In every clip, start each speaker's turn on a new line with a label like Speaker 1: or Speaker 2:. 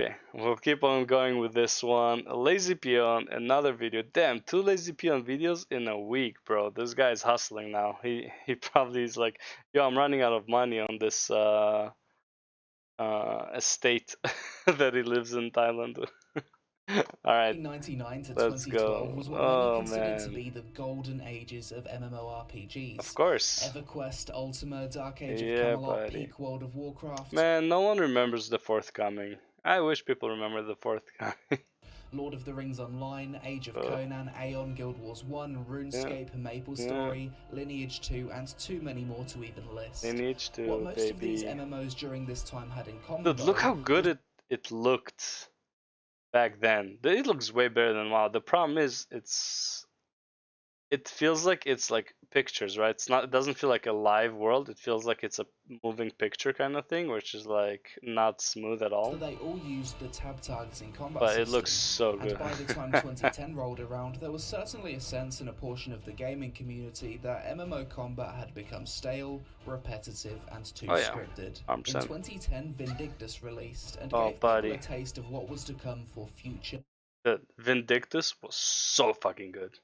Speaker 1: Okay, we'll keep on going with this one. TheLazyPeon, another video. Damn, 2 TheLazyPeon videos in a week, bro. This guy's hustling now. He probably is like, yo, I'm running out of money on this estate that he lives in Thailand. All right,
Speaker 2: 1999 to
Speaker 1: let's
Speaker 2: 2012
Speaker 1: go.
Speaker 2: was what many
Speaker 1: Oh
Speaker 2: considered to
Speaker 1: man,
Speaker 2: be the golden ages of
Speaker 1: of
Speaker 2: MMORPGs.
Speaker 1: course.
Speaker 2: EverQuest, Ultima, Dark Age of
Speaker 1: Yeah,
Speaker 2: Camelot,
Speaker 1: buddy.
Speaker 2: peak World of Warcraft,
Speaker 1: Man, no one remembers the forthcoming. I wish people remember the forthcoming.
Speaker 2: Lord of the Rings Online, Age of
Speaker 1: uh,
Speaker 2: Conan, Aeon, Guild Wars 1,
Speaker 1: yeah,
Speaker 2: RuneScape,
Speaker 1: yeah.
Speaker 2: MapleStory, Lineage 2, and too many more to even list.
Speaker 1: Lineage
Speaker 2: What
Speaker 1: 2,
Speaker 2: most of these
Speaker 1: baby.
Speaker 2: MMOs during this time had in common,
Speaker 1: Dude, look
Speaker 2: though,
Speaker 1: how good
Speaker 2: was
Speaker 1: it looked back then. It looks way better than WoW. The problem is it feels like it's like pictures, right? It doesn't feel like a live world. It feels like it's a moving picture kind of thing, which is like not smooth at all.
Speaker 2: that they all used the tab targeting combat
Speaker 1: But it
Speaker 2: system,
Speaker 1: looks so
Speaker 2: and
Speaker 1: good.
Speaker 2: by the time 2010 rolled around, there was certainly a sense in a portion of the gaming community that MMO combat had become stale, repetitive, and too
Speaker 1: Oh yeah,
Speaker 2: scripted.
Speaker 1: 100%.
Speaker 2: In 2010, Vindictus released and
Speaker 1: Oh
Speaker 2: gave
Speaker 1: buddy,
Speaker 2: people a taste of what was to come for future.
Speaker 1: the Vindictus was so fucking good.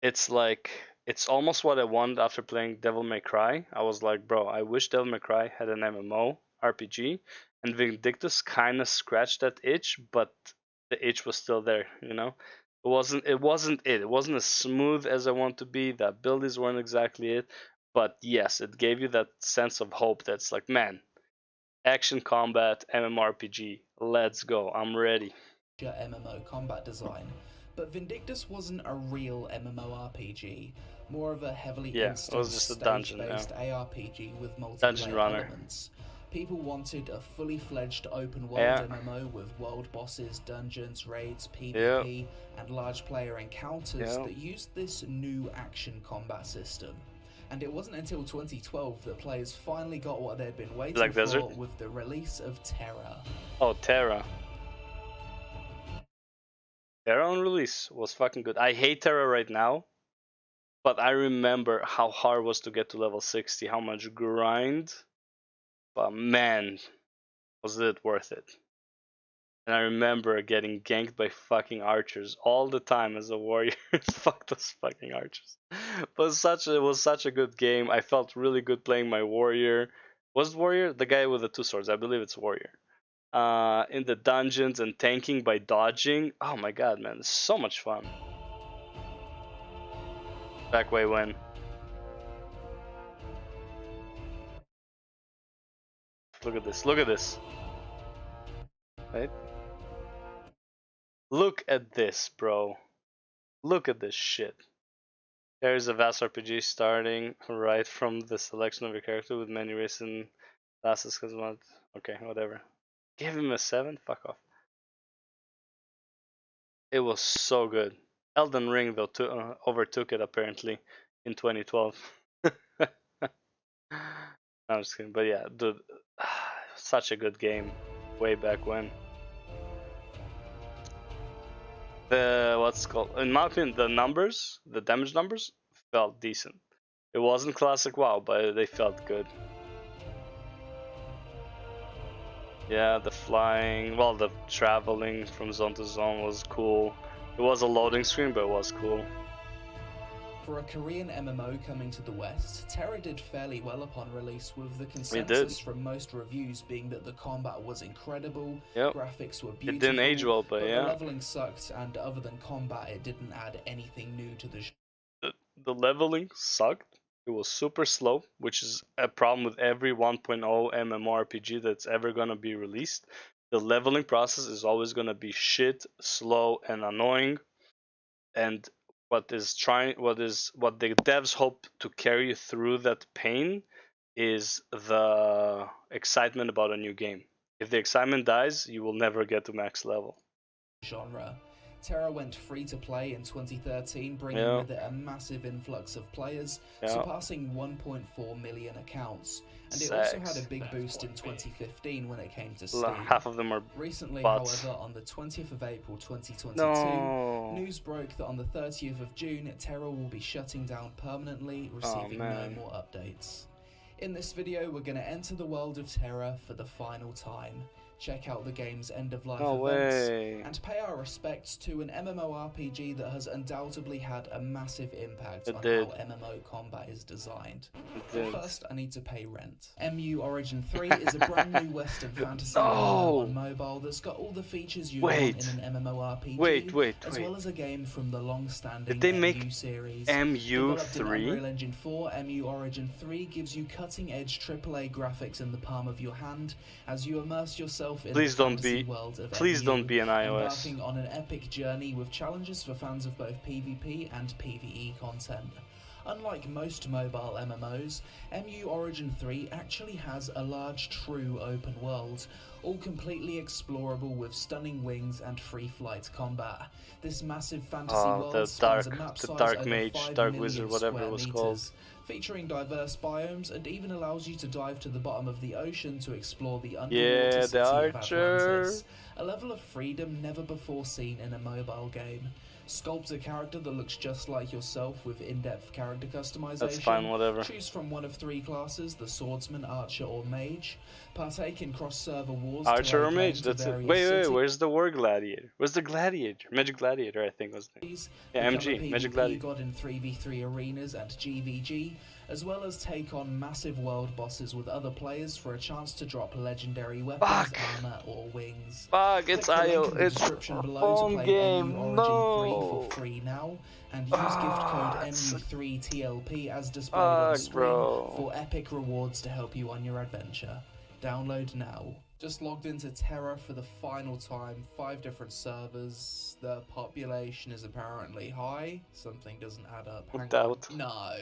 Speaker 1: It's like it's almost what I wanted after playing Devil May Cry. I was like, bro, I wish Devil May Cry had an MMO RPG, and Vindictus kind of scratched that itch, but the itch was still there. You know, it wasn't as smooth as I want to be. The abilities weren't exactly it, but yes, it gave you that sense of hope. That's like, man, action combat MMORPG, let's go, I'm ready.
Speaker 2: MMO combat design, but Vindictus wasn't a real MMORPG, more of a heavily
Speaker 1: Yeah, it was
Speaker 2: instance
Speaker 1: just a dungeon,
Speaker 2: stage-based ARPG with
Speaker 1: dungeon
Speaker 2: multiplayer
Speaker 1: runner.
Speaker 2: elements. People wanted a fully fledged open world
Speaker 1: Yeah.
Speaker 2: MMO with world bosses, dungeons, raids,
Speaker 1: Yeah.
Speaker 2: PvP, and large player encounters
Speaker 1: Yeah.
Speaker 2: that used this new action combat system. And it wasn't until 2012 that players finally got what they'd been waiting
Speaker 1: Black
Speaker 2: for
Speaker 1: Desert?
Speaker 2: with the release of Tera.
Speaker 1: Oh, Tera. Tera on release was fucking good. I hate Tera right now, but I remember how hard it was to get to level 60, how much grind. But man, was it worth it. And I remember getting ganked by fucking archers all the time as a warrior. Fuck those fucking archers. But it was such a good game. I felt really good playing my warrior. Was it warrior? The guy with the 2 swords. I believe it's warrior. In the dungeons and tanking by dodging. Oh my god, man, it's so much fun. Back way when. Look at this. Look at this. Right? Look at this, bro. Look at this shit. There's a vast RPG starting right from the selection of your character with many races and classes. Okay, whatever. Give him a 7? Fuck off. It was so good. Elden Ring, though, overtook it apparently in 2012. I'm just kidding. But yeah, dude, such a good game way back when. What's called, in my opinion, the damage numbers felt decent. It wasn't classic WoW, but they felt good. Yeah, the flying, well, the traveling from zone to zone was cool. It was a loading screen, but it was cool.
Speaker 2: For a Korean MMO coming to the West, Tera did fairly well upon release, with the consensus from most reviews being that the combat was incredible, graphics were beautiful,
Speaker 1: it didn't age well, but yeah.
Speaker 2: The leveling sucked, and other than combat, it didn't add anything new to the genre.
Speaker 1: The leveling sucked. It was super slow, which is a problem with every 1.0 MMORPG that's ever gonna be released. The leveling process is always gonna be shit, slow, and annoying. And what the devs hope to carry through that pain is the excitement about a new game. If the excitement dies, you will never get to max level.
Speaker 2: Genre. Tera went free to play in 2013, bringing with it a massive influx of players, surpassing 1.4 million accounts. And it also had a big boost in 2015 when it came to Steam.
Speaker 1: Half of them are
Speaker 2: recently,
Speaker 1: bots.
Speaker 2: However, on the 20th of April 2022, news broke that on the 30th of June, Tera will be shutting down permanently, receiving no more updates. In this video, we're going to enter the world of Tera for the final time. check out the game's end-of-life
Speaker 1: No
Speaker 2: events,
Speaker 1: way.
Speaker 2: and pay our respects to an MMORPG that has undoubtedly had a massive impact on how MMO combat is designed. But first, I need to pay rent. MU Origin 3 is a brand new Western fantasy MMO on mobile that's got all the features you want in an MMORPG, as well as a game from the long-standing MU series.
Speaker 1: MU3?
Speaker 2: Developed in Unreal Engine 4, MU Origin 3 gives you cutting-edge AAA graphics in the palm of your hand as you immerse yourself in the fantasy world of MU,
Speaker 1: don't be an iOS.
Speaker 2: embarking on an epic journey with challenges for fans of both PvP and PvE content. Unlike most mobile MMOs, MU Origin 3 actually has a large true open world, all completely explorable with stunning wings and free flight combat. This massive fantasy world spans a map size over 5 million square meters, featuring diverse biomes and even allows you to dive to the bottom of the ocean to explore the underwater city of Atlantis. A level of freedom never before seen in a mobile game. Sculpt a character that looks just like yourself with in-depth character customization.
Speaker 1: That's fine, whatever.
Speaker 2: Choose from one of 3 classes, the swordsman, archer, or mage. Partake in cross-server wars.
Speaker 1: Archer or mage, that's it. Wait, where's the war gladiator? Where's the gladiator? Magic gladiator, I think was the name. Yeah, MG, Magic gladiator.
Speaker 2: God in 3v3 arenas and GVG, as well as take on massive world bosses with other players for a chance to drop legendary weapons, armor, or wings.
Speaker 1: It's IO. It's a phone game.
Speaker 2: No. For free now, and use gift code MU3TLP as displayed on the screen for epic rewards to help you on your adventure. Download now. Just logged into Tera for the final time. 5 different servers. The population is apparently high. Something doesn't add up. No.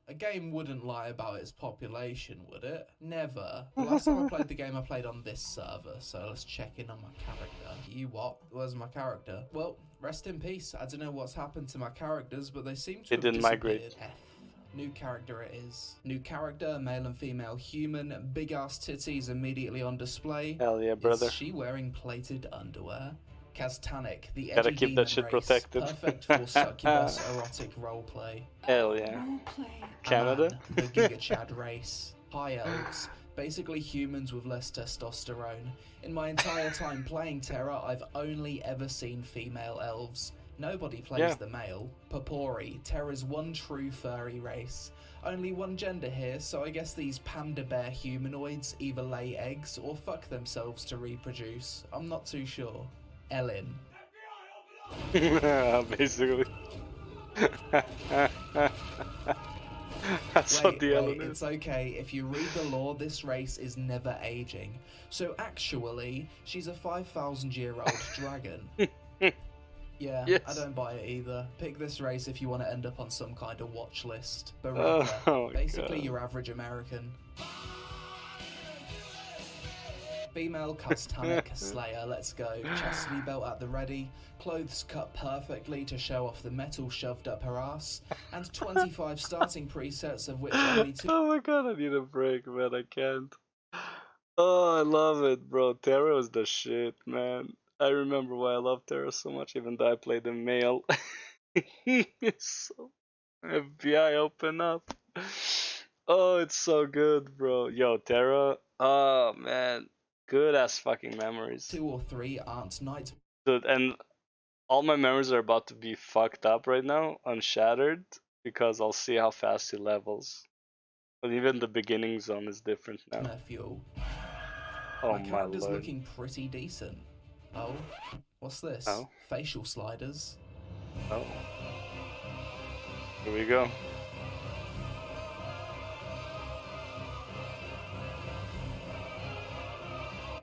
Speaker 2: A game wouldn't lie about its population, would it? Never. The last time I played the game, I played on this server, so let's check in on my character. You what? Where's my character? Well, rest in peace. I don't know what's happened to my characters, but they seem to have disappeared.
Speaker 1: Migrate.
Speaker 2: New character it is. New character, male and female human, big ass titties immediately on display.
Speaker 1: Hell yeah, brother.
Speaker 2: Is she wearing plated underwear? Kastanic, the edgy
Speaker 1: Gotta keep that shit
Speaker 2: race,
Speaker 1: protected.
Speaker 2: Perfect for succubus erotic roleplay.
Speaker 1: Hell yeah. Canada?
Speaker 2: The Giga Chad race. High elves. Basically humans with less testosterone. In my entire time playing Tera, I've only ever seen female elves. Nobody plays the male. Papori, Tera's one true furry race. Only one gender here, so I guess these panda bear humanoids either lay eggs or fuck themselves to reproduce. I'm not too sure. Ellen.
Speaker 1: Basically. That's what the Ellen is.
Speaker 2: It's okay. If you read the lore, this race is never aging. So actually, she's a 5,000-year-old dragon. Yeah, yes. I don't buy it either. Pick this race if you want to end up on some kind of watch list. Baraka, basically your average American. Female Kastanic Slayer, let's go. Chastity belt at the ready, clothes cut perfectly to show off the metal shoved up her ass, and 25 starting presets of which only 2...
Speaker 1: Oh my god, I need a break, man, I can't. Oh, I love it, bro. Tera is the shit, man. I remember why I love Tera so much, even though I played the male. So... FBI, open up. Oh, it's so good, bro. Yo, Tera. Oh, man. Good ass fucking memories.
Speaker 2: 2 or 3 aren't night.
Speaker 1: Dude, and all my memories are about to be fucked up right now, unshattered, because I'll see how fast he levels. But even the beginning zone is different now.
Speaker 2: Fuel.
Speaker 1: Oh
Speaker 2: my character's
Speaker 1: lord.
Speaker 2: Looking pretty decent. Oh, what's this?
Speaker 1: Oh.
Speaker 2: Facial sliders.
Speaker 1: Oh. Here we go.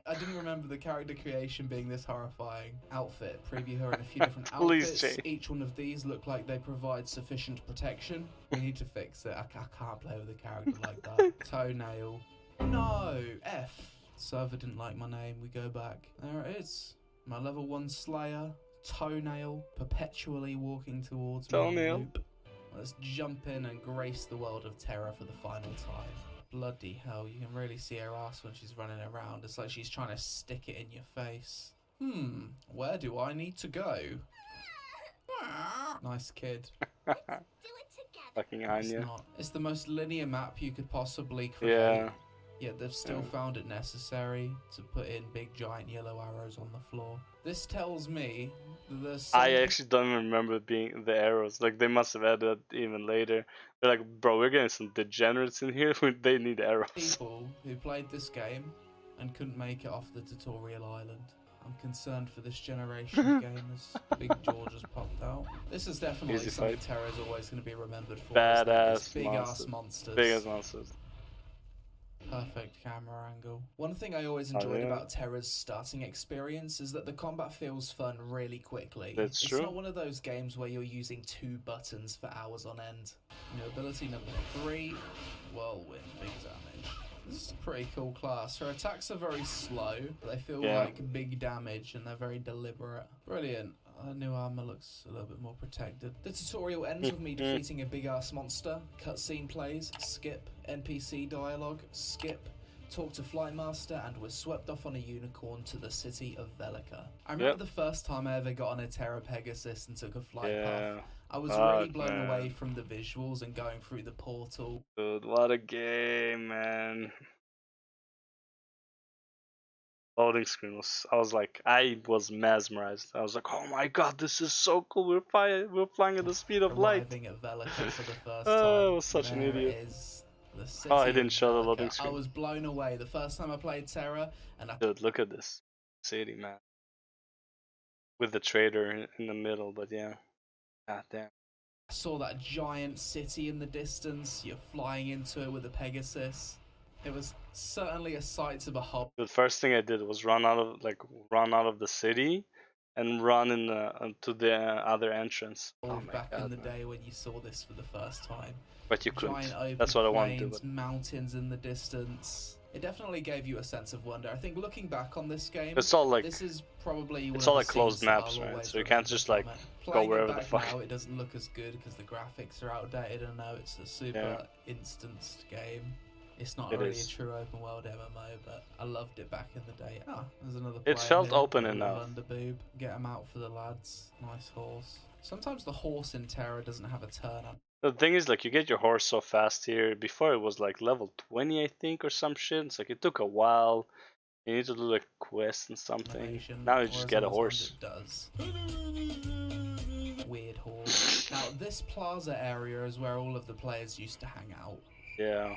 Speaker 2: I didn't remember the character creation being this horrifying. Outfit. Preview her in a few different outfits. Each one of these look like they provide sufficient protection. We need to fix it. I can't play with a character like that. Toenail. No! F. Server didn't like my name. We go back. There it is. My level 1 Slayer. Toenail. Perpetually walking towards
Speaker 1: Toenail.
Speaker 2: me. Let's jump in and grace the world of Tera for the final time. Bloody hell, you can really see her ass when she's running around. It's like she's trying to stick it in your face. Where do I need to go? Nice kid.
Speaker 3: Let's do it together.
Speaker 1: Fucking Anya.
Speaker 2: It's the most linear map you could possibly create.
Speaker 1: Yeah.
Speaker 2: yet they've still found it necessary to put in big giant yellow arrows on the floor. This tells me that there's
Speaker 1: I actually don't even remember being the arrows. Like, they must have added that even later. They're like, bro, we're getting some degenerates in here. They need arrows.
Speaker 2: People who played this game and couldn't make it off the tutorial island. I'm concerned for this generation of gamers. Big George has popped out. This is definitely something Tera's always going to be remembered for.
Speaker 1: Badass
Speaker 2: big ass monsters.
Speaker 1: Big ass monsters.
Speaker 2: Perfect camera angle. One thing I always enjoyed about Tera's starting experience is that the combat feels fun really quickly.
Speaker 1: That's true.
Speaker 2: It's not one of those games where you're using 2 buttons for hours on end. You know, ability number 3, Whirlwind, big damage. This is a pretty cool class. Her attacks are very slow, but they feel like big damage and they're very deliberate. Brilliant. Her new armor looks a little bit more protected. The tutorial ends with me defeating a big ass monster. Cutscene plays, skip, NPC dialogue, skip, talk to Flightmaster, and we're swept off on a unicorn to the city of Velica. I remember the first time I ever got on a Tera Pegasus and took a flight path. I was really blown away from the visuals and going through the portal.
Speaker 1: Dude, what a game, man. Loading screen was, I was mesmerized. I was like, oh my god, this is so cool. We're flying at the speed of light.
Speaker 2: Arriving at Velica for the first time.
Speaker 1: Oh, I was such an idiot.
Speaker 2: The city
Speaker 1: oh, I didn't show the loading screen.
Speaker 2: I was blown away the first time I played Tera, and
Speaker 1: Dude, look at this city, man. With the trader in the middle, but yeah. God damn.
Speaker 2: I saw that giant city in the distance. You're flying into it with a Pegasus. It was certainly a sight to behold.
Speaker 1: The first thing I did was run out of the city and run to the other entrance.
Speaker 2: Back in the day when you saw this for the first time.
Speaker 1: But you couldn't. That's what I wanted to do.
Speaker 2: Mountains in the distance. It definitely gave you a sense of wonder. I think looking back on this game,
Speaker 1: it's all like,
Speaker 2: this is probably
Speaker 1: it's all like closed maps, right? So you can't just like go wherever the fuck.
Speaker 2: Now, it doesn't look as good because the graphics are outdated. I know it's a super instanced game. It's not really a true open world MMO, but I loved it back in the day. Ah, there's another player.
Speaker 1: It felt
Speaker 2: here.
Speaker 1: open enough.
Speaker 2: Underboob. Get him out for the lads. Nice horse. Sometimes the horse in Tera doesn't have a turn up.
Speaker 1: The thing is, like, you get your horse so fast here. Before it was like level 20, I think, or some shit. It's like it took a while. You need to do like quests and something. Now you just get a horse.
Speaker 2: It does. Weird horse. Now this plaza area is where all of the players used to hang out.
Speaker 1: Yeah.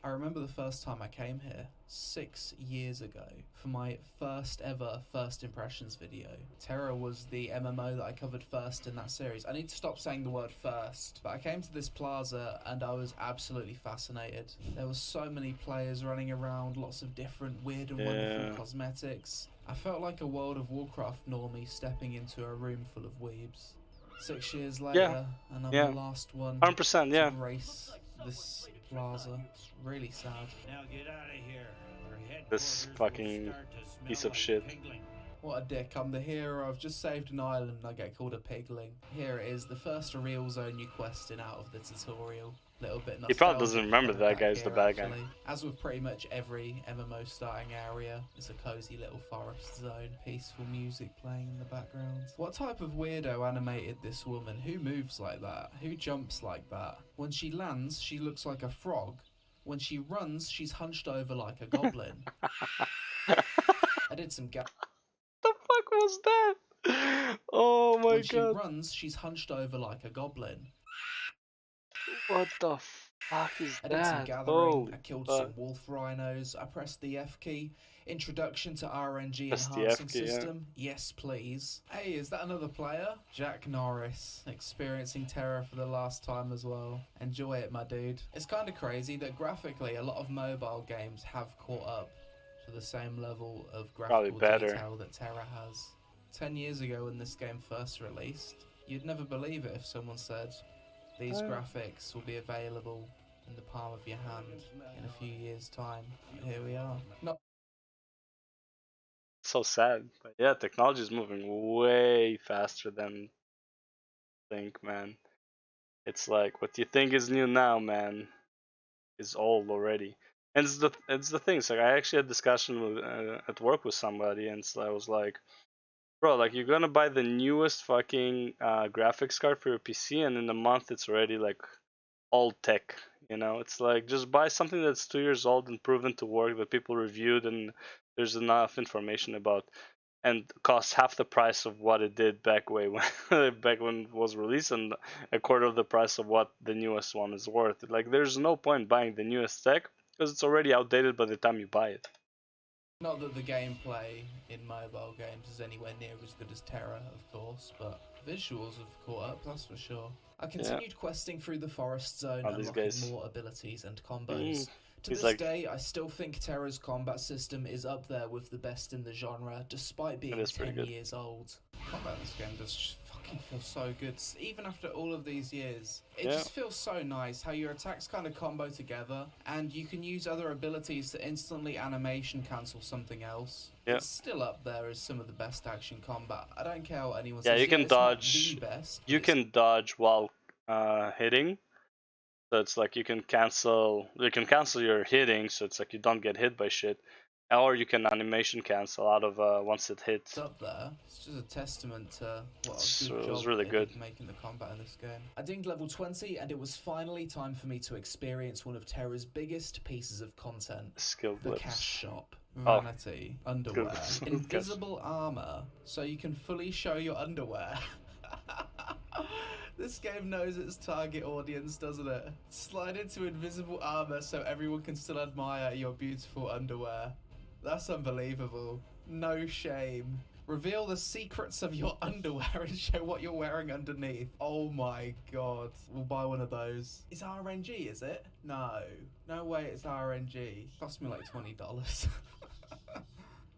Speaker 2: I remember the first time I came here, 6 years ago, for my first ever First Impressions video. Tera was the MMO that I covered first in that series. I need to stop saying the word first, but I came to this plaza and I was absolutely fascinated. There were so many players running around, lots of different weird and wonderful cosmetics. I felt like a World of Warcraft normie stepping into a room full of weebs. 6 years later, and I'm the last one
Speaker 1: 100%,
Speaker 2: to race this plaza. Really sad.
Speaker 3: Now get out of here.
Speaker 1: This fucking piece of shit.
Speaker 2: What a dick. I'm the hero. I've just saved an island and I get called a pigling. Here it is, the first real zone you quest in out of the tutorial. Little bit nostalgic.
Speaker 1: He probably doesn't remember that guy's the bad guy.
Speaker 2: As with pretty much every MMO starting area, it's a cozy little forest zone. Peaceful music playing in the background. What type of weirdo animated this woman? Who moves like that? Who jumps like that? When she lands, she looks like a frog. When she runs, she's hunched over like a goblin. I did some
Speaker 1: the fuck was that? Oh my god.
Speaker 2: When she runs, she's hunched over like a goblin.
Speaker 1: What the fuck is that?
Speaker 2: I did some gathering, I killed some wolf rhinos, I pressed the F key. Introduction to RNG enhancing system. Yes, please. Hey, is that another player? Jack Norris, experiencing Tera for the last time as well. Enjoy it, my dude. It's kind of crazy that graphically a lot of mobile games have caught up to the same level of graphical detail that Tera has. 10 years ago when this game first released, you'd never believe it if someone said, these graphics will be available in the palm of your hand in a few years' time. But here we are.
Speaker 1: So sad. But yeah, technology is moving way faster than I think, man. It's like what you think is new now, man, is old already. And it's the thing. It's like I actually had a discussion with, at work with somebody, and so I was like, bro, like you're gonna buy the newest fucking graphics card for your PC, and in a month it's already like old tech. You know, it's like just buy something that's 2 years old and proven to work that people reviewed and there's enough information about, and costs half the price of what it did back when back when it was released, and a quarter of the price of what the newest one is worth. Like, there's no point buying the newest tech because it's already outdated by the time you buy it.
Speaker 2: Not that the gameplay in mobile games is anywhere near as good as Tera, of course, but visuals have caught up, that's for sure. I continued questing through the forest zone, unlocking more abilities and combos. To this day, I still think Tera's combat system is up there with the best in the genre, despite being 10 years old. Combat in this game does fucking feel so good, even after all of these years. It just feels so nice how your attacks kind of combo together, and you can use other abilities to instantly animation cancel something else. It's still up there as some of the best action combat. I don't care what anyone says.
Speaker 1: You can dodge.
Speaker 2: Not the best,
Speaker 1: you can dodge while hitting. So it's like you can cancel your hitting, so it's like you don't get hit by shit. Or you can animation cancel out of once it hits.
Speaker 2: It's up there. It's just a testament to what a good
Speaker 1: job
Speaker 2: really they did making the combat in this game. I dinged level 20 and it was finally time for me to experience one of Tera's biggest pieces of content. The cash shop. Vanity. Underwear. Invisible armor. So you can fully show your underwear. This game knows its target audience, doesn't it? Slide into invisible armor so everyone can still admire your beautiful underwear. That's unbelievable. No shame. Reveal the secrets of your underwear and show what you're wearing underneath. Oh my god. We'll buy one of those. It's RNG, is it? No. No way it's RNG. Cost me like $20.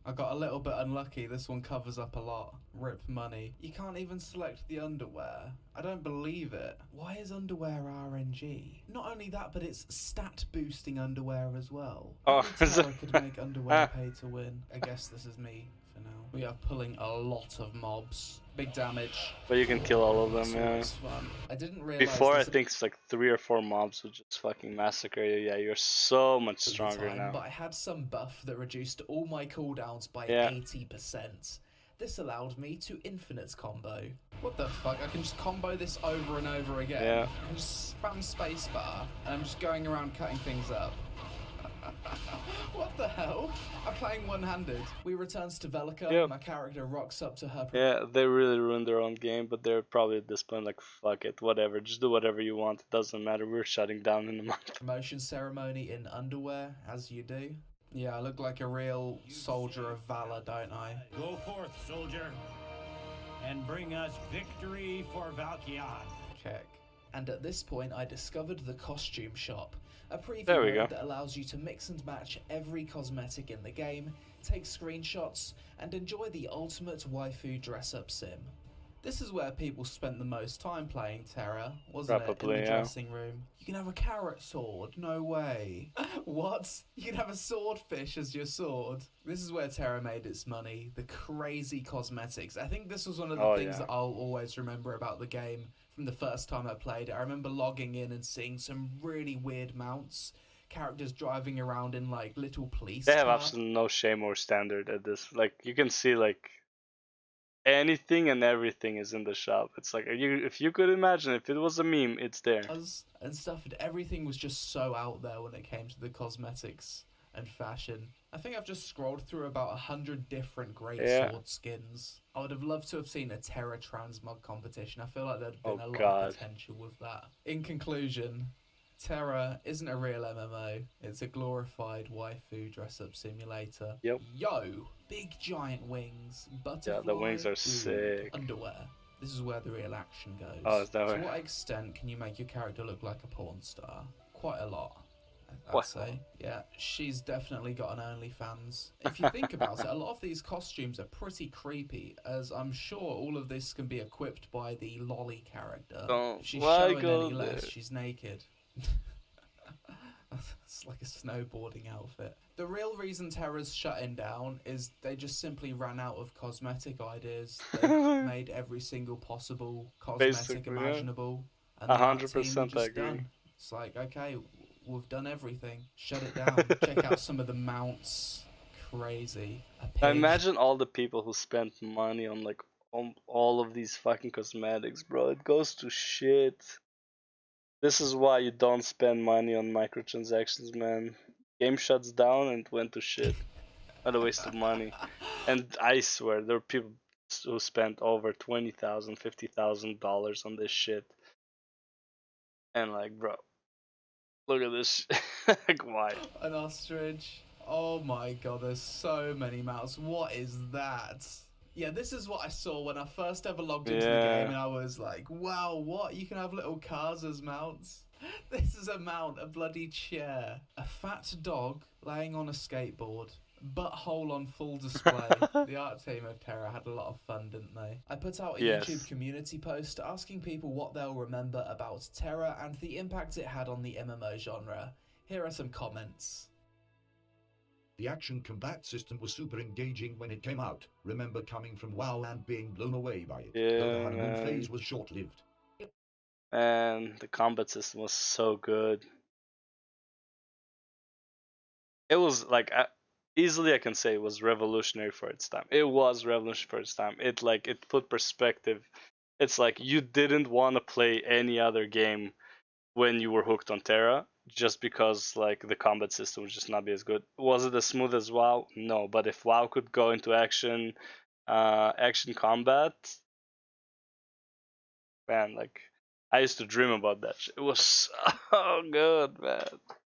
Speaker 2: I got a little bit unlucky. This one covers up a lot. Rip money. You can't even select the underwear. I don't believe it. Why is underwear RNG? Not only that, but it's stat boosting underwear as well. Only Tera could make underwear pay to win. I guess this is me for now. We are pulling a lot of mobs. Big damage.
Speaker 1: But you can kill all of them,
Speaker 2: Fun. I didn't realize
Speaker 1: before I think it's like 3 or 4 mobs would just fucking massacre you. Yeah, you're so much stronger now.
Speaker 2: But I had some buff that reduced all my cooldowns by 80%. This allowed me to infinite combo. What the fuck? I can just combo this over and over again.
Speaker 1: Yeah.
Speaker 2: I can just spam spacebar and I'm just going around cutting things up. What the hell? I'm playing one-handed. We return to Velica. My character rocks up to her.
Speaker 1: Yeah, they really ruined their own game, but they're probably at this point like, fuck it, whatever, just do whatever you want. It doesn't matter. We're shutting down in a month.
Speaker 2: Promotion ceremony in underwear, as you do. Yeah, I look like a real soldier of valor, don't I?
Speaker 3: Go forth, soldier, and bring us victory for Valkion.
Speaker 2: Check. And at this point, I discovered the costume shop. A preview mode that allows you to mix and match every cosmetic in the game, take screenshots, and enjoy the ultimate waifu dress-up sim. This is where people spent the most time playing Tera, wasn't it? In the dressing room. You can have a carrot sword. No way. What? You can have a swordfish as your sword. This is where Tera made its money. The crazy cosmetics. I think this was one of the things that I'll always remember about the game from the first time I played it. I remember logging in and seeing some really weird mounts. Characters driving around in like little police
Speaker 1: cars. They have absolutely no shame or standard at this. Like, you can see like anything and everything is in the shop. It's like, if you could imagine, if it was a meme, it's there.
Speaker 2: And stuff, and everything was just so out there when it came to the cosmetics and fashion. I think I've just scrolled through about 100 different great sword skins. I would have loved to have seen a Tera transmog competition. I feel like there'd been a lot of potential with that. In conclusion, Tera isn't a real MMO. It's a glorified waifu dress-up simulator.
Speaker 1: Yep.
Speaker 2: Yo, big giant wings, butterfly.
Speaker 1: Yeah, the wings are sick.
Speaker 2: Underwear. This is where the real action goes.
Speaker 1: Oh, is that
Speaker 2: to what extent can you make your character look like a porn star? Quite a lot, I'd say. Yeah, she's definitely got an OnlyFans. If you think about it, a lot of these costumes are pretty creepy, as I'm sure all of this can be equipped by the lolly character. If she's showing any less, she's naked. It's like a snowboarding outfit. The real reason Tera's shutting down is they just simply ran out of cosmetic ideas. They've made every single possible cosmetic imaginable. And
Speaker 1: 100% I agree.
Speaker 2: done. It's like, okay, we've done everything. Shut it down. Check out some of the mounts. Crazy.
Speaker 1: I imagine all the people who spent money on like on all of these fucking cosmetics, bro. It goes to shit. This is why you don't spend money on microtransactions, man. Game shuts down and went to shit. What a waste of money. And I swear, there are people who spent over $20,000, $50,000 on this shit. And like, bro, look at this. Like, why?
Speaker 2: An ostrich. Oh my god, there's so many mounts. What is that? Yeah, this is what I saw when I first ever logged into the game, and I was like, wow, what? You can have little cars as mounts? This is a mount, a bloody chair. A fat dog laying on a skateboard. Butthole on full display. The art team of Tera had a lot of fun, didn't they? I put out a YouTube community post asking people what they'll remember about Tera and the impact it had on the MMO genre. Here are some comments.
Speaker 4: The action combat system was super engaging when it came out. Remember coming from WoW and being blown away by it. Though the honeymoon phase was short-lived.
Speaker 1: And the combat system was so good. It was like easily I can say it was revolutionary for its time. It was revolutionary for its time. It put perspective. It's like you didn't want to play any other game when you were hooked on Tera, just because like the combat system would just not be as good. Was it as smooth as WoW? No, but if WoW could go into action combat, man, like I used to dream about that shit. It was so good, man.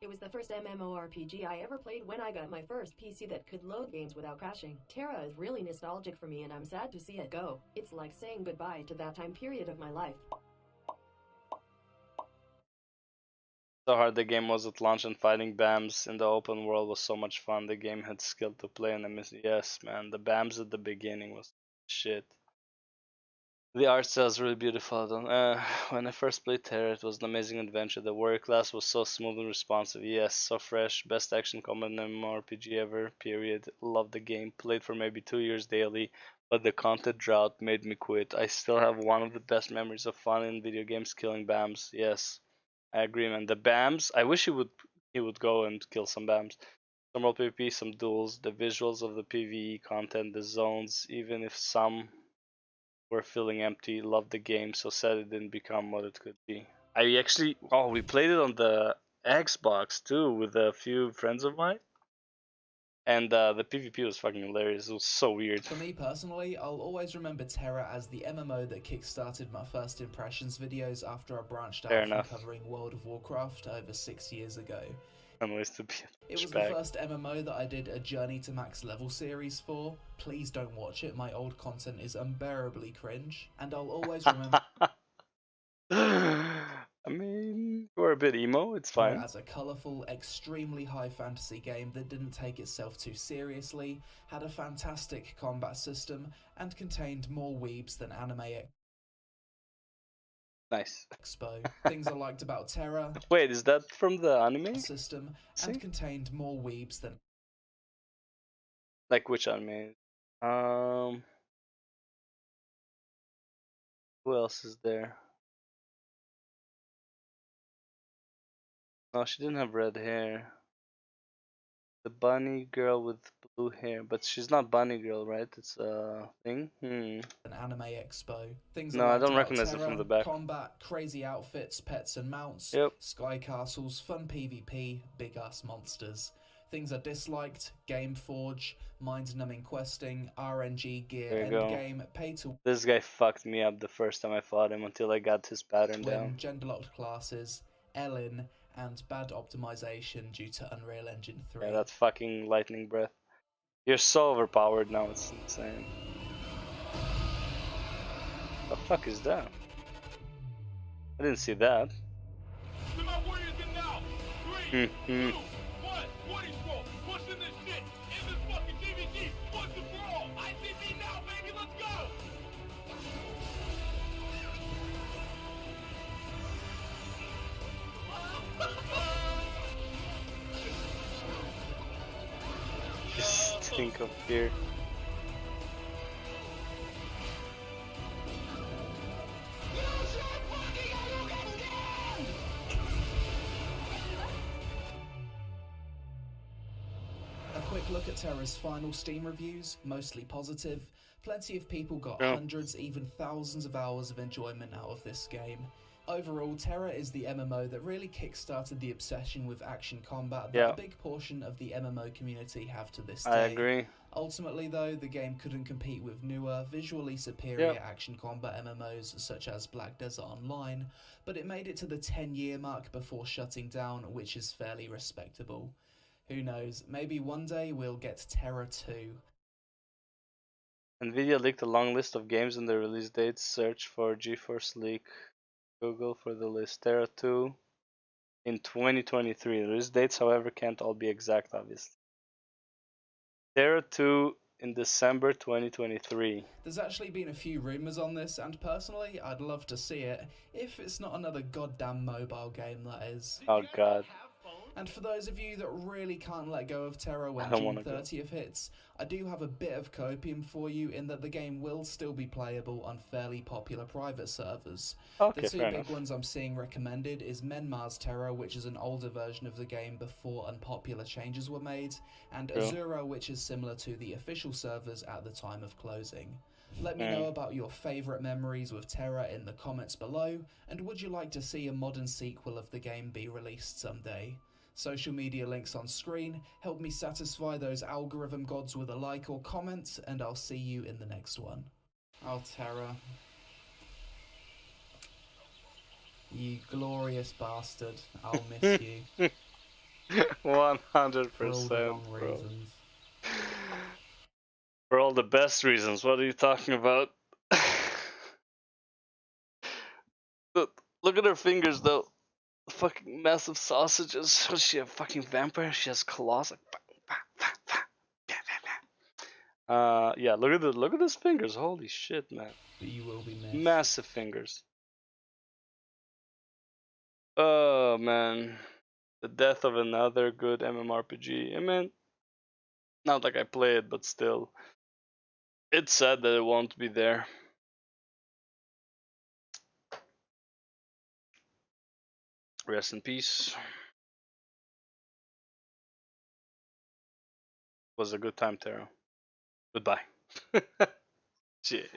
Speaker 5: It was the first MMORPG I ever played when I got my first PC that could load games without crashing. Tera is really nostalgic for me and I'm sad to see it go. It's like saying goodbye to that time period of my life.
Speaker 1: So hard the game was at launch, and fighting BAMs in the open world was so much fun. The game had skill to play, and I miss it. Yes, man, the BAMs at the beginning was shit. The art style is really beautiful. When I first played Tera, it was an amazing adventure. The warrior class was so smooth and responsive. Yes, so fresh. Best action combat in MMORPG ever, period. Loved the game. Played for maybe 2 years daily, but the content drought made me quit. I still have one of the best memories of fun in video games, killing BAMs. Yes, I agree, man. The BAMs, I wish he would go and kill some BAMs. Some role PvP, some duels, the visuals of the PvE content, the zones, even if some were feeling empty. Loved the game, so sad it didn't become what it could be. We played it on the Xbox too with a few friends of mine. And the PvP was fucking hilarious. It was so weird.
Speaker 2: For me personally, I'll always remember Tera as the MMO that kickstarted my first impressions videos after I branched out from covering World of Warcraft over 6 years ago.
Speaker 1: It was the
Speaker 2: first MMO that I did a Journey to Max Level series for. Please don't watch it, my old content is unbearably cringe. And I'll always remember...
Speaker 1: I mean, we're a bit emo, it's fine.
Speaker 2: As a colourful, extremely high fantasy game that didn't take itself too seriously, had a fantastic combat system, and contained more weebs than Anime
Speaker 1: Nice.
Speaker 2: Expo. Things I liked about Tera.
Speaker 1: Wait, is that from the anime?
Speaker 2: System, and contained more weebs than...
Speaker 1: Like which anime? Who else is there? No, she didn't have red hair. The bunny girl with blue hair, but she's not bunny girl, right? It's a thing. An
Speaker 2: Anime Expo. Things
Speaker 1: no, I don't recognize it from the back.
Speaker 2: Combat, crazy outfits, pets and mounts.
Speaker 1: Yep.
Speaker 2: Sky castles, fun PvP, big ass monsters. Things I disliked: Gameforge, mind-numbing questing, RNG gear, endgame, pay to.
Speaker 1: This guy fucked me up the first time I fought him until I got his pattern down.
Speaker 2: Gender-locked classes, Ellen, and bad optimization due to Unreal Engine 3.
Speaker 1: Yeah, that fucking lightning breath. You're so overpowered now, it's insane. The fuck is that? I didn't see that. Think of fear.
Speaker 2: A quick look at Tera's final Steam reviews, mostly positive. Plenty of people got hundreds, even thousands of hours of enjoyment out of this game. Overall, Tera is the MMO that really kickstarted the obsession with action combat that a big portion of the MMO community have to this day.
Speaker 1: I agree.
Speaker 2: Ultimately though, the game couldn't compete with newer, visually superior action combat MMOs such as Black Desert Online, but it made it to the 10-year mark before shutting down, which is fairly respectable. Who knows, maybe one day we'll get Tera 2.
Speaker 1: Nvidia leaked a long list of games and their release dates. Search for GeForce leak Google for the list. Tera 2 in 2023. The release dates, however, can't all be exact, obviously. Tera 2 in December 2023.
Speaker 2: There's actually been a few rumours on this, and personally, I'd love to see it, if it's not another goddamn mobile game, that is.
Speaker 1: Oh god.
Speaker 2: And for those of you that really can't let go of Tera when June 30th hits, I do have a bit of copium for you in that the game will still be playable on fairly popular private servers.
Speaker 1: Okay,
Speaker 2: the two big ones I'm seeing recommended is Menmar's Tera, which is an older version of the game before unpopular changes were made, and Azura, which is similar to the official servers at the time of closing. Let me know about your favourite memories with Tera in the comments below, and would you like to see a modern sequel of the game be released someday? Social media links on screen. Help me satisfy those algorithm gods with a like or comment, and I'll see you in the next one. Oh, Tera. You glorious bastard. I'll miss you.
Speaker 1: 100%,
Speaker 2: for all the wrong reasons.
Speaker 1: For all the best reasons. What are you talking about? Look at her fingers, though. Fucking massive sausages. Was she a fucking vampire? She has claws. Yeah. Look at his fingers. Holy shit, man.
Speaker 2: But you will be missed.
Speaker 1: Massive fingers. Oh man, the death of another good MMORPG. I mean, not like I play it, but still, it's sad that it won't be there. Rest in peace. Was a good time, Tera. Goodbye. Shit.